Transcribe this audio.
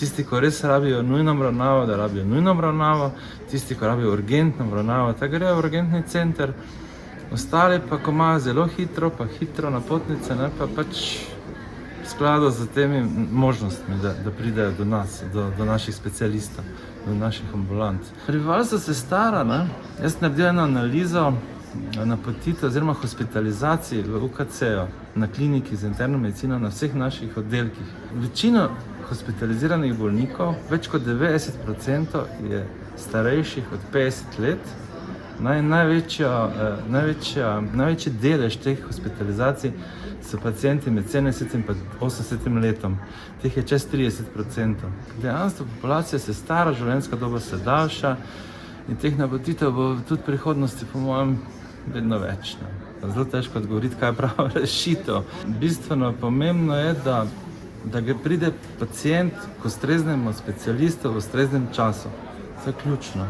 Tisti, ki res rabijo nujno obravnavo, da rabijo nujno obravnavo, tisti, ki rabijo urgentno obravnavo, da grejo v urgentni center, ostali pa, ko imajo zelo hitro, pa hitro napotnice, ne, pa pač v skladu z temi možnostmi, da pridejo do nas, do naših specialistov, do naših ambulant. Prebivalstvo se stara, ne? Jaz naredil eno analizo napotitev oziroma hospitalizacij v UKC-ju, na kliniki za interno medicino, na vseh naših oddelkih. Večino hospitaliziranih bolnikov, več kot 90% je starejših od 50 let. Največji delež teh hospitalizacij so pacienti med 70 in 80 letom. Teh je čez 30%. Dejansko populacija se stara, življenjska doba se daljša in teh napotitev bo tudi v prihodnosti, po mojem, vedno več. Zelo težko odgovoriti, kaj je prava rešitev. Bistveno pomembno je, da pride pacient k ustreznemu specialistu v ustreznem času. To je ključno.